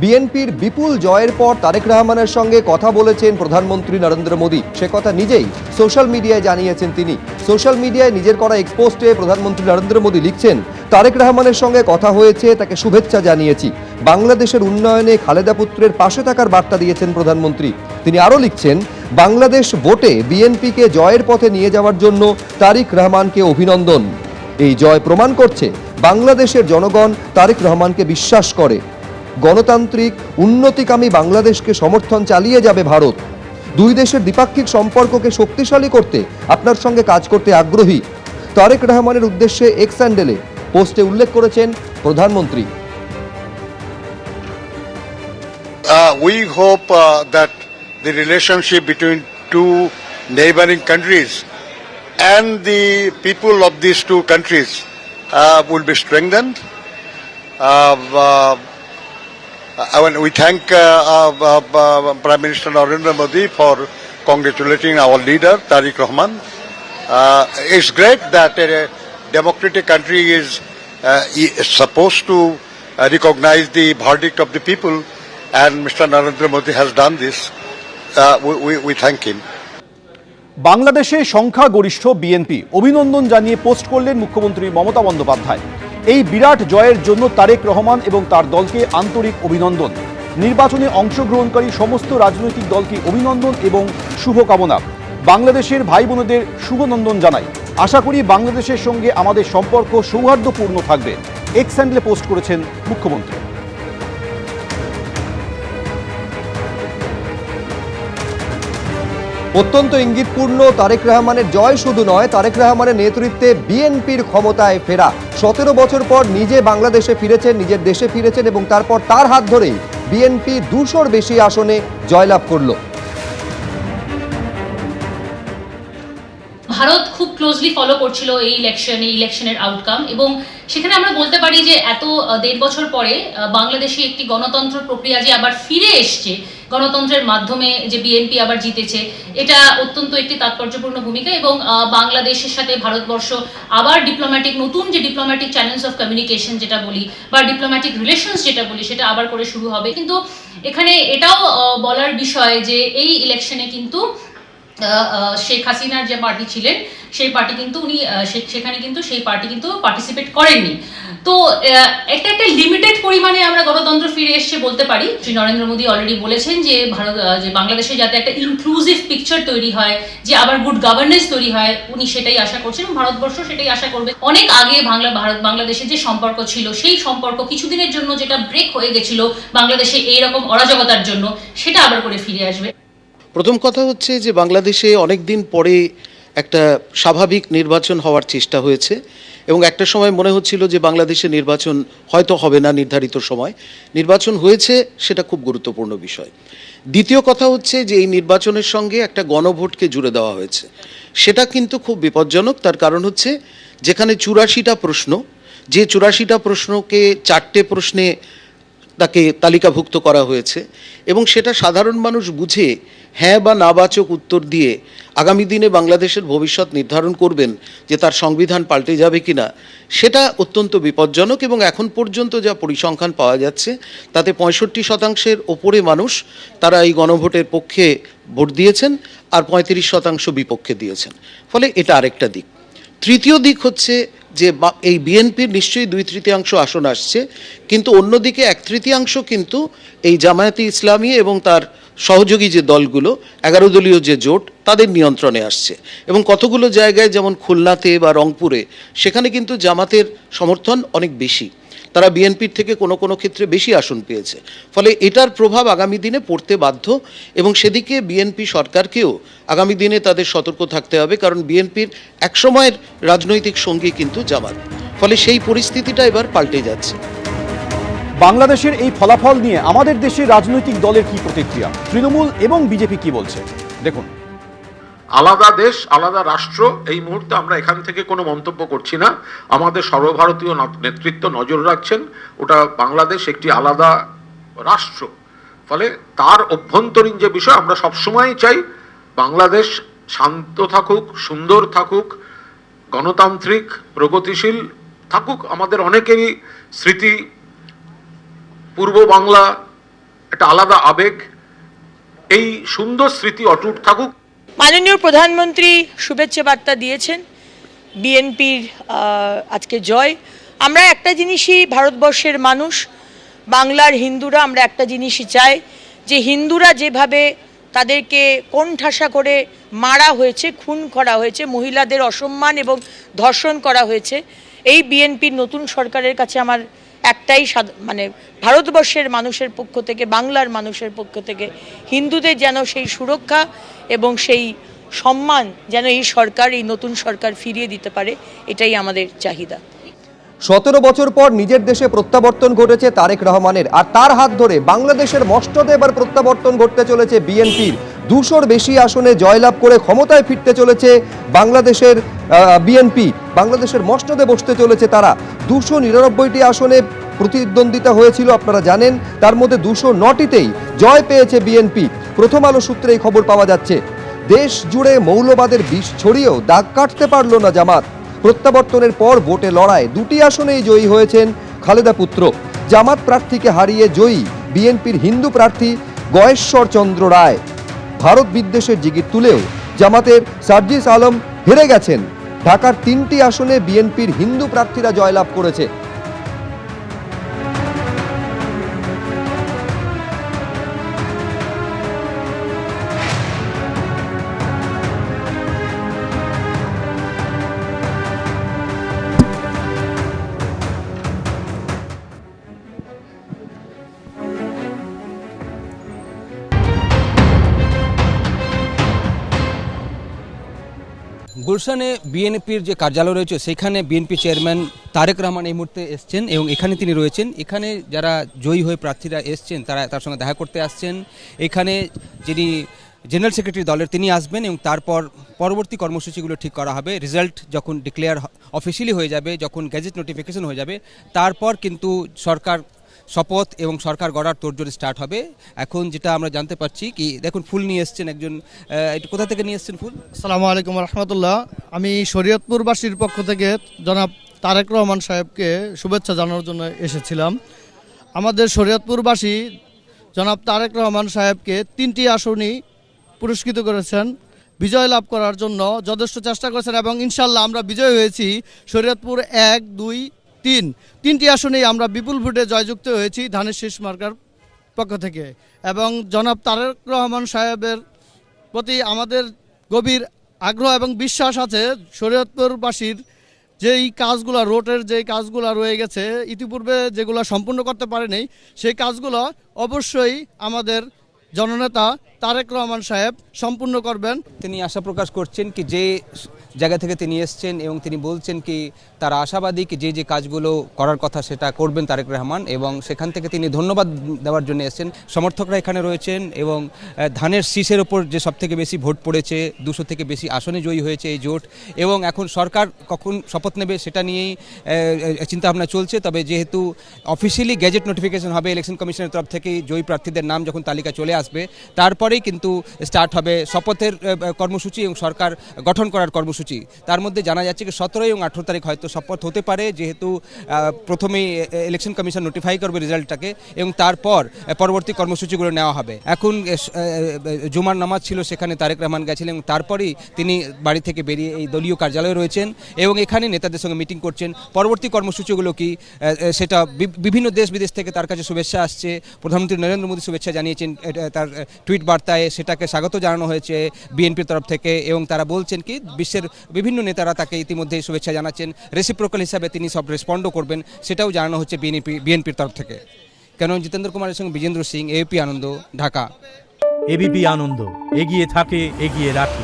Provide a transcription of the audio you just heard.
বিএনপির বিপুল জয়ের পর তারেক রহমানের সঙ্গে কথা বলেছেন প্রধানমন্ত্রী নরেন্দ্র মোদী। সে কথা নিজেই সোশ্যাল মিডিয়ায় জানিয়েছেন তিনি। সোশ্যাল মিডিয়ায় নিজের করা এক্সপোস্টে প্রধানমন্ত্রী নরেন্দ্র মোদী লিখছেন, তারেক রহমানের সঙ্গে কথা হয়েছে, তাকে শুভেচ্ছা জানিয়েছি। বাংলাদেশের উন্নয়নে খালেদা পুত্রের পাশে থাকার বার্তা দিয়েছেন প্রধানমন্ত্রী। তিনি আরও লিখছেন, বাংলাদেশ ভোটে বিএনপিকে জয়ের পথে নিয়ে যাওয়ার জন্য তারেক রহমানকে অভিনন্দন। এই জয় প্রমাণ করছে বাংলাদেশের জনগণ তারেক রহমানকে বিশ্বাস করে। গণতান্ত্রিক উন্নতিকামী বাংলাদেশকে সমর্থন চালিয়ে যাবে ভারত। দুই দেশের দ্বিপাক্ষিক সম্পর্ককে শক্তিশালী করতে আপনার সঙ্গে কাজ করতে আগ্রহী। তারেক রহমানের উদ্দেশ্যে এক্স হ্যান্ডেলে পোস্টে উল্লেখ করেছেন প্রধানমন্ত্রী। We hope that the relationship between two neighboring countries and the people of these two countries will be strengthened. We thank Prime Minister Narendra Modi for congratulating our leader Tariq Rahman. It's great that a democratic country is supposed to recognize the verdict of the people, and Mr. Narendra Modi has done this. We thank him. বাংলাদেশে সংখ্যাগরিষ্ঠ BNP অভিনন্দন জানিয়ে post করলেন মুখ্যমন্ত্রী মমতা বন্দ্যোপাধ্যায়। এই বিরাট জয়ের জন্য তারেক রহমান এবং তার দলকে আন্তরিক অভিনন্দন। নির্বাচনে অংশগ্রহণকারী সমস্ত রাজনৈতিক দলকে অভিনন্দন এবং শুভকামনা। বাংলাদেশের ভাই বোনেদের শুভনন্দন জানাই। আশা করি বাংলাদেশের সঙ্গে আমাদের সম্পর্ক সৌহার্দ্যপূর্ণ থাকবে। এক্স হ্যান্ডেলে পোস্ট করেছেন মুখ্যমন্ত্রী। অত্যন্ত ইঙ্গিতপূর্ণ তারেক রহমানের জয় শুধু নয়, তারেক রহমানের নেতৃত্বে বিএনপির ক্ষমতায় ফেরা। 17 বছর পর নিজে বাংলাদেশে ফিরেছেন, নিজের দেশে ফিরেছেন এবং তারপর তার হাত ধরেই বিএনপি 200-র বেশি আসনে জয়লাভ করল। ভারত খুব ক্লোজলি ফলো করছিল এই ইলেকশনের আউটকাম, এবং সেখানে আমরা বলতে পারি যে এত 1.5 বছর পরে বাংলাদেশে একটি গণতন্ত্র প্রক্রিয়া যে আবার ফিরে এসছে, গণতন্ত্রের মাধ্যমে যে বিএনপি আবার জিতেছে, এটা অত্যন্ত একটি তাৎপর্যপূর্ণ ভূমিকা। এবং বাংলাদেশের সাথে ভারতবর্ষ আবার নতুন যে ডিপ্লোম্যাটিক চ্যানেলস অফ কমিউনিকেশন যেটা বলি, বা ডিপ্লোম্যাটিক রিলেশনস যেটা বলি, সেটা আবার করে শুরু হবে। কিন্তু এখানে এটাও বলার বিষয় যে এই ইলেকশনে কিন্তু শেখ হাসিনার যে পার্টি ছিলেন সেই পার্টি কিন্তু সেই পার্টি কিন্তু পার্টিসিপেট করেননি। তো একটা লিমিটেড পরিমাণে আমরা গণতন্ত্র ফিরে এসছে বলতে পারি। শ্রী নরেন্দ্র মোদী অলরেডি বলেছেন যে বাংলাদেশে যাতে একটা ইনক্লুসিভ পিকচার তৈরি হয়, যে আবার গুড গভর্নেন্স তৈরি হয়, উনি সেটাই আশা করছেন এবং ভারতবর্ষ সেটাই আশা করবে। অনেক আগে বাংলাদেশের যে সম্পর্ক ছিল, সেই সম্পর্ক কিছুদিনের জন্য যেটা ব্রেক হয়ে গেছিল বাংলাদেশে এইরকম অরাজকতার জন্য, সেটা আবার করে ফিরে আসবে। প্রথম কথা হচ্ছে যে বাংলাদেশে অনেক দিন পরে একটা স্বাভাবিক নির্বাচন হওয়ার চেষ্টা হয়েছে এবং একটা সময় মনে হচ্ছিল যে বাংলাদেশে নির্বাচন হয়তো হবে না নির্ধারিত সময়। নির্বাচন হয়েছে, সেটা খুব গুরুত্বপূর্ণ বিষয়। দ্বিতীয় কথা হচ্ছে যে এই নির্বাচনের সঙ্গে একটা গণভোটকে জুড়ে দেওয়া হয়েছে, সেটা কিন্তু খুব বিপজ্জনক। তার কারণ হচ্ছে যেখানে 84টা প্রশ্ন, যে 84টা প্রশ্নকে 4টে প্রশ্নে তাকে তালিকাভুক্ত করা হয়েছে এবং সেটা সাধারণ মানুষ বুঝে হ্যাঁ বা নাবাচক উত্তর দিয়ে আগামী দিনে বাংলাদেশের ভবিষ্যৎ নির্ধারণ করবেন যে তার সংবিধান পাল্টে যাবে কিনা, সেটা অত্যন্ত বিপজ্জনক। এবং এখন পর্যন্ত যা পরিসংখ্যান পাওয়া যাচ্ছে তাতে 65% ওপরে মানুষ তারা এই গণভোটের পক্ষে ভোট দিয়েছেন আর 35% বিপক্ষে দিয়েছেন। ফলে এটা আরেকটা দিক। তৃতীয় দিক হচ্ছে যে এই বিএনপির নিশ্চয়ই 2/3 আসন আসছে, কিন্তু অন্যদিকে 1/3 কিন্তু এই জামায়াতে ইসলামী এবং তার সহযোগী যে দলগুলো 11 দলীয় যে জোট, তাদের নিয়ন্ত্রণে আসছে। এবং কতগুলো জায়গায় যেমন খুলনাতে বা রংপুরে, সেখানে কিন্তু জামাতের সমর্থন অনেক বেশি, তারা বিএনপির থেকে কোনো কোনো ক্ষেত্রে বেশি আসন পেয়েছে। ফলে এটার প্রভাব আগামী দিনে পড়তে বাধ্য এবং সেদিকে বিএনপি সরকারকেও আগামী দিনে তাদের সতর্ক থাকতে হবে, কারণ বিএনপির একসময়ের রাজনৈতিক সঙ্গী কিন্তু জামাত। ফলে সেই পরিস্থিতিটা এবার পাল্টে যাচ্ছে। বাংলাদেশের এই ফলাফল নিয়ে আমাদের দেশের রাজনৈতিক দলের কি প্রতিক্রিয়া, তৃণমূল এবং বিজেপি কি বলছে দেখুন। আলাদা দেশ, আলাদা রাষ্ট্র, এই মুহূর্তে আমরা এখান থেকে কোনো মন্তব্য করছি না। আমাদের সর্বভারতীয় নেতৃত্ব নজর রাখছেন, ওটা বাংলাদেশ একটি আলাদা রাষ্ট্র। ফলে তার অভ্যন্তরীণ যে বিষয়, আমরা সবসময় চাই বাংলাদেশ শান্ত থাকুক, সুন্দর থাকুক, গণতান্ত্রিক প্রগতিশীল থাকুক। আমাদের অনেকেরই স্মৃতি পূর্ব বাংলা একটা আলাদা আবেগ। এই সুন্দর স্মৃতি অটুট থাকুক। মাননীয় প্রধানমন্ত্রী শুভেচ্ছা বার্তা দিয়েছেন। বিএনপির আজকে জয়। আমরা একটা জিনিসই ভারতবর্ষের মানুষ, বাংলার হিন্দুরা আমরা একটা জিনিসই চাই, যে হিন্দুরা যেভাবে তাদেরকে কোণঠাসা করে মারা হয়েছে, খুন করা হয়েছে, মহিলাদের অসম্মান এবং ধর্ষণ করা হয়েছে, এই বিএনপির নতুন সরকারের কাছে আমার একটাই মানে ভারতবর্ষের মানুষের পক্ষ থেকে, বাংলার মানুষের পক্ষ থেকে হিন্দুদের যেন সেই সুরক্ষা এবং সেই সম্মান যেন এই সরকার, এই নতুন সরকার ফিরিয়ে দিতে পারে, এটাই আমাদের চাহিদা। 17 বছর পর নিজের দেশে প্রত্যাবর্তন ঘটেছে তারেক রহমানের, আর তার হাত ধরে বাংলাদেশের মস্তদে এবার প্রত্যাবর্তন ঘটতে চলেছে বিএনপির। 200-র বেশি আসনে জয়লাভ করে ক্ষমতায় ফিরতে চলেছে বাংলাদেশের বিএনপি। বাংলাদেশের মস্তদে বসতে চলেছে তারা। 299টি আসনে প্রতিদ্বন্দ্বিতা হয়েছিল আপনারা জানেন, তার মধ্যে 209টিতেই জয় পেয়েছে বিএনপি। প্রথম আলো সূত্রে এই খবর পাওয়া যাচ্ছে। দেশ জুড়ে মৌলবাদের বিষ ছড়িয়েও দাগ কাটতে পারল না জামাত। প্রত্যাবর্তনের পর ভোটে লড়াই 2টি আসনেই জয়ী হয়েছেন খালেদা পুত্র। জামাত প্রার্থীকে হারিয়ে জয়ী বিএনপির হিন্দু প্রার্থী গয়েশ্বর চন্দ্র রায়। ভারত বিদ্বেষের জিগির তুলেও জামাতের সার্জিস আলম হেরে গেছেন। ঢাকার 3টি আসনে বিএনপির হিন্দু প্রার্থীরা জয়লাভ করেছে। গুলশানে বিএনপির যে কার্যালয় রয়েছে সেখানে বিএনপি চেয়ারম্যান তারেক রহমান এই মুহূর্তে এসছেন এবং এখানে তিনি রয়েছেন। এখানে যারা জয়ী হয়ে প্রার্থীরা এসছেন তারা তার সঙ্গে দেখা করতে আসছেন। এখানে যিনি জেনারেল সেক্রেটারি দলের তিনি আসবেন এবং তারপর পরবর্তী কর্মসূচিগুলো ঠিক করা হবে। রেজাল্ট যখন ডিক্লেয়ার অফিসিয়ালি হয়ে যাবে, যখন গ্যাজেট নোটিফিকেশন হয়ে যাবে, তারপর কিন্তু সরকার শপথ এবং সরকার গড়ার তোড়জোড় স্টার্ট হবে। এখন যেটা আমরা জানতে পারছি কি, দেখুন ফুল নিয়ে এসছেন একজন, এটা কোথা থেকে নিয়ে এসছেন ফুল? আসসালামু আলাইকুম রহমতুল্লাহ। আমি শরীয়তপুরবাসীর পক্ষ থেকে জনাব তারেক রহমান সাহেবকে শুভেচ্ছা জানানোর জন্য এসেছিলাম। আমাদের শরীয়তপুরবাসী জনাব তারেক রহমান সাহেবকে 3টি আসনই পুরস্কৃত করেছেন, বিজয় লাভ করার জন্য যথেষ্ট চেষ্টা করেছেন এবং ইনশাল্লাহ আমরা বিজয় হয়েছি। শরীয়তপুর 1, 2, 3টি আসনেই আমরা বিপুল ভোটে জয়যুক্ত হয়েছি ধানের শীষ মার্কার পক্ষ থেকে। এবং জনাব তারেক রহমান সাহেবের প্রতি আমাদের গভীর আগ্রহ এবং বিশ্বাস আছে। শরীয়তপুরবাসীর যেই কাজগুলো, রোডের যেই কাজগুলো রয়ে গেছে ইতিপূর্বে যেগুলো সম্পূর্ণ করতে পারেনি, সেই কাজগুলো অবশ্যই আমাদের জননেতা তারেক রহমান সাহেব সম্পূর্ণ করবেন। তিনি আশা প্রকাশ করছেন কি যে জায়গা থেকে তিনি এসছেন এবং তিনি বলছেন কি তারা আশাবাদী কি যে যে কাজগুলো করার কথা সেটা করবেন তারেক রহমান, এবং সেখান থেকে তিনি ধন্যবাদ দেওয়ার জন্য এসছেন। সমর্থকরা এখানে রয়েছেন এবং ধানের শীষের ওপর যে সবথেকে বেশি ভোট পড়েছে, 200 থেকে বেশি আসনে জয়ী হয়েছে এই জোট, এবং এখন সরকার কখন শপথ নেবে সেটা নিয়েই চিন্তাভাবনা চলছে। তবে যেহেতু অফিসিয়ালি গ্যাজেট নোটিফিকেশন হবে ইলেকশন কমিশনের তরফ থেকে, জয়ী প্রার্থীদের নাম যখন তালিকা চলে আসবে তারপরেই কিন্তু স্টার্ট হবে শপথের কর্মসূচি এবং সরকার গঠন করার কর্মসূচি। তার মধ্যে জানা যাচ্ছে কি 17 এবং 18 তারিখ হয়তো শপথ হতে পারে, যেহেতু প্রথমেই ইলেকশন কমিশন নোটিফাই করবে রেজাল্টটাকে এবং তারপর পরবর্তী কর্মসূচিগুলো নেওয়া হবে। এখন জুমার নামাজ ছিল, সেখানে তারেক রহমান গেছিলেন এবং তারপরেই তিনি বাড়ি থেকে বেরিয়ে এই দলীয় কার্যালয়ে রয়েছেন এবং এখানে নেতাদের সঙ্গে মিটিং করছেন। পরবর্তী কর্মসূচিগুলো কি সেটা বিভিন্ন দেশ বিদেশ থেকে তার কাছে শুভেচ্ছা আসছে। প্রধানমন্ত্রী নরেন্দ্র মোদী শুভেচ্ছা জানিয়েছেন তার টুইট বার্তায়, সেটাকে স্বাগত জানানো হয়েছে বিএনপির তরফ থেকে এবং তারা বলছেন কি বিশ্বের বিভিন্ন নেতারা তাকে ইতিমধ্যে শুভেচ্ছা জানাচ্ছেন। রেসিপ্রোকাল হিসাবে তিনি সব রেসপন্ডও করবেন, সেটাও জানানো হচ্ছে বিএনপির তরফ থেকে। কেন জিতেন্দ্র কুমারের সঙ্গে বিজেন্দ্র সিং, এবিপি আনন্দ, ঢাকা। এবিপি আনন্দ, এগিয়ে থাকে, এগিয়ে রাখে।